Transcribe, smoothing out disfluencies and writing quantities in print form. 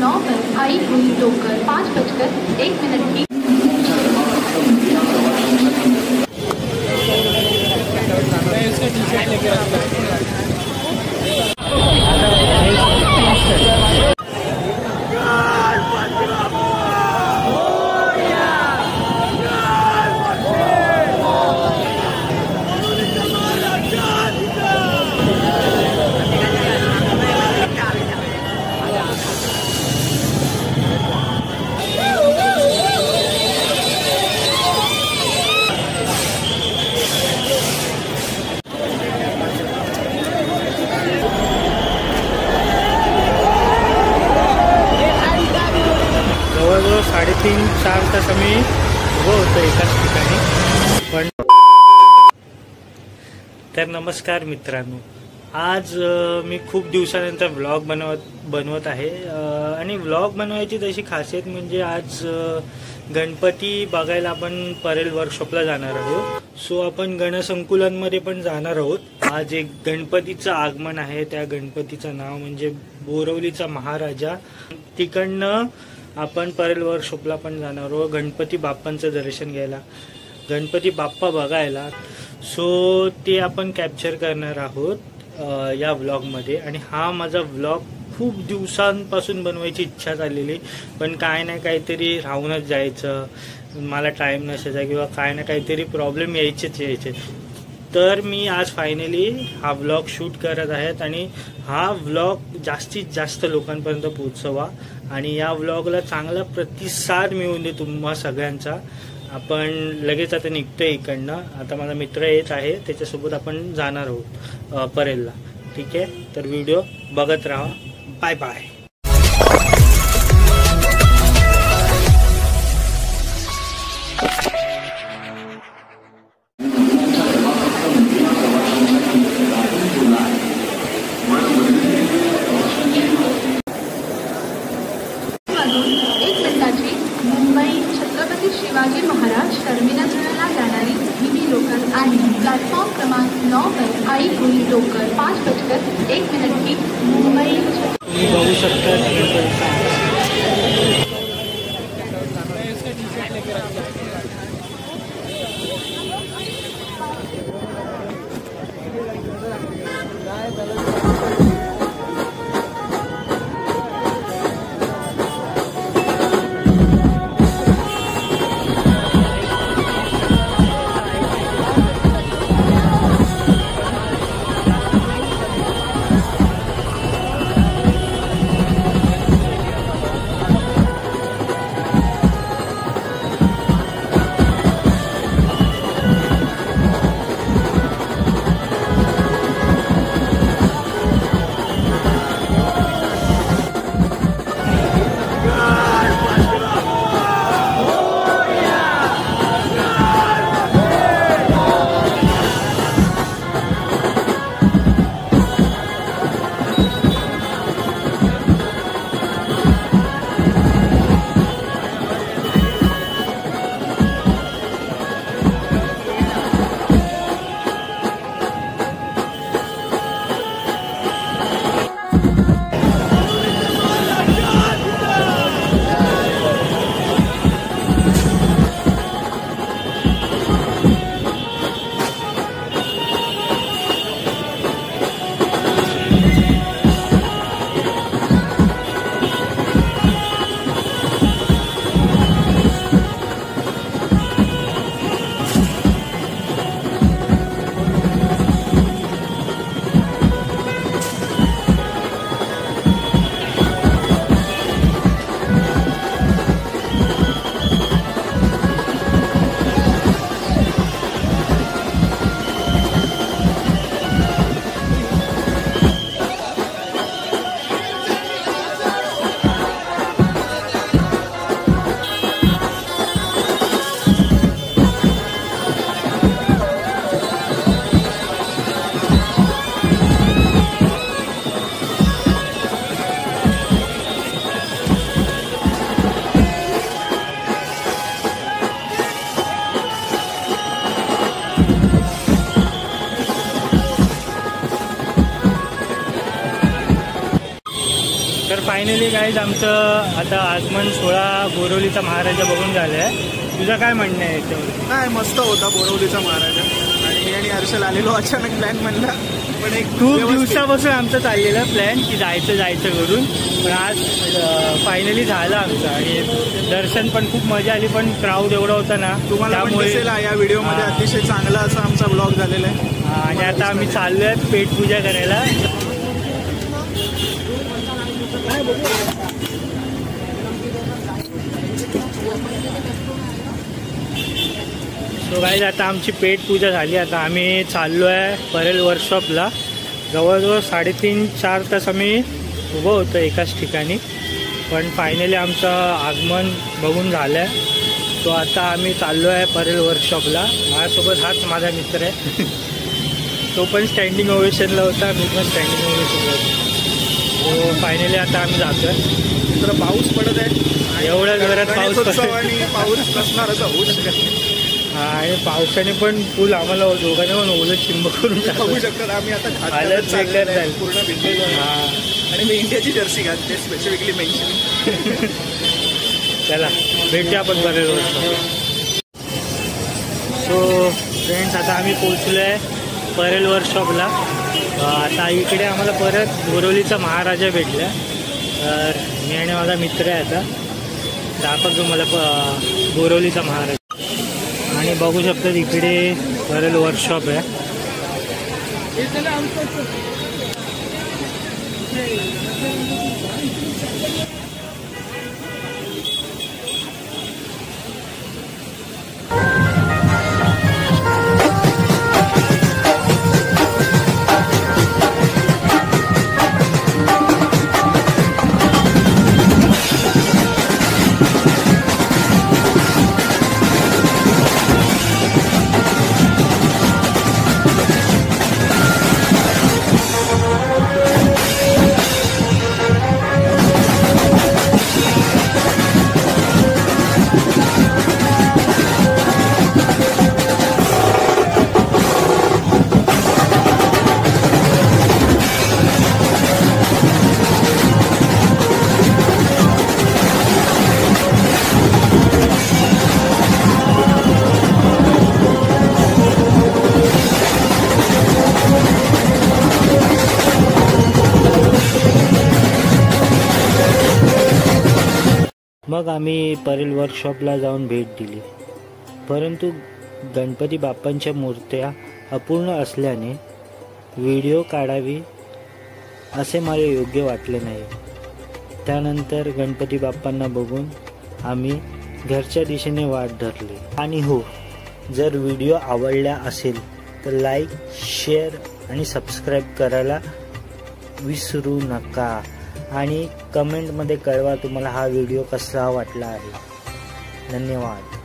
9 पर आई हुई टोकर 5:01 की। जवळजवळ 3.5-4 तास आम्ही उभं होतो एकाच ठिकाणी. पण तर नमस्कार मित्रांनो, आज मी खूप दिवसानंतर व्लॉग बनवत आहे. आणि व्लॉग बनवायची तशी खासियत म्हणजे आज गणपती बघायला आपण परेल वर्कशॉपला जाणार आहोत. सो आपण गणसंकुलांमध्ये पण जाणार आहोत. आज एक गणपतीचं आगमन आहे. त्या गणपतीचं नाव म्हणजे बोरवलीचा महाराजा. तिकडनं आपण परेल वर्कशॉपला पण जाणार आहोत गणपती बाप्पांचं दर्शन घ्यायला, गणपती बाप्पा बघायला. सो ते आपण कॅप्चर करणार आहोत या व्लॉगमध्ये. आणि हा माझा व्लॉग खूप दिवसांपासून बनवायची इच्छा झालेली, पण काय ना काहीतरी राहूनच जायचं, मला टाईम नसायचा किंवा काय ना काहीतरी प्रॉब्लेम यायचे. तर मी आज फायनली हा व्लॉग शूट करत आहेत आणि हा व्लॉग जास्तीत जास्त लोकांपर्यंत पोहोचवा आणि या व्लॉगला चांगला प्रतिसाद मिळून दे तुम्हा सगळ्यांचा. आपण लगेच आता निघतोय इकडनं. आता माझा मित्र येत आहे, त्याच्यासोबत आपण जाणार आहोत परेलला. ठीक आहे, तर व्हिडिओ बघत राहा. Bye bye. मुंबई छत्रपती शिवाजी महाराज टर्मिनसला जाणारी ही लोकल आहे. प्लॅटफॉर्म क्रमांक 9 पर आई हुई टोकर 5:01 की. मुंबई तुम्ही बघू शकता फायनली गाईज आमचं आता आगमन सोहळा बोरिवलीचा महाराजा बघून झालाय. तुझं काय म्हणणं आहे याच्यावर? काय मस्त होता बोरिवलीचा महाराजा. आणि मी आणि हर्षल आलेलो अचानक प्लॅन म्हणला, पण एक खूप दिवसापासून आमचं चाललेलं प्लॅन की जायचं करून, पण आज फायनली झालं आमचं. आणि दर्शन पण खूप मजा आली, पण क्राऊड एवढा होता ना तुम्हाला पण दिसेल या व्हिडिओमध्ये. अतिशय चांगला असा आमचा ब्लॉग झालेला आहे. आणि आता आम्ही चाललोय पेटपूजा करायला. सो गाईज आता आमची पेटपूजा झाली. आता आम्ही चाललो आहे परेल वर्कशॉपला. जवळजवळ 3.5-4 तास आम्ही उभं होतो एकाच ठिकाणी, पण फायनली आमचं आगमन बघून झालं आहे. तो आता आम्ही चाललो आहे परेल वर्कशॉपला. माझ्यासोबत हाच माझा मित्र आहे. तो पण स्टँडिंग ओवेशनला होता, मी पण स्टँडिंग ओवेशनला होतो. तो फायनली आता आम्ही जातो आहे. तर पाऊस पडत आहे, एवढ्या जोरात पाऊस पडतो आणि पाऊस नसणारच होऊ शकत. आणि पावसाने पण फुल आम्हाला दोघांनी पण ओलं चिंब करून बघू शकतात. आम्ही आता पूर्ण भिजलो. आणि मी इंडियाची जर्सी घालते, स्पेसिफिकली मेन्शन. चला भेटूया आपण परेल वर्कशॉप. सो फ्रेंड्स, आता आम्ही पोचलो आहे परेल वर्कशॉपला. आता इकडे आम्हाला परत बोरिवलीचा महाराजा भेटला. तर मी आणि माझा मित्र आहे. आता दाखवतो मला बोरिवलीचा महाराजा. आणि बघू शकतात इकडे परेल वर्कशॉप आहे. मग आम्ही परेल वर्कशॉपला जाऊन भेट दिली, परंतु गणपती बाप्पांच्या मूर्त्या अपूर्ण असल्याने व्हिडिओ काढावी असे मला योग्य वाटले नाही. त्यानंतर गणपती बाप्पांना बघून आम्ही घरच्या दिशेने वाट धरली. आणि हो, जर व्हिडिओ आवडला असेल तर लाईक, शेअर आणि सबस्क्राईब करायला विसरू नका. आणि कमेंटमध्ये कळवा तुम्हाला हा व्हिडिओ कसा वाटला आहे. धन्यवाद.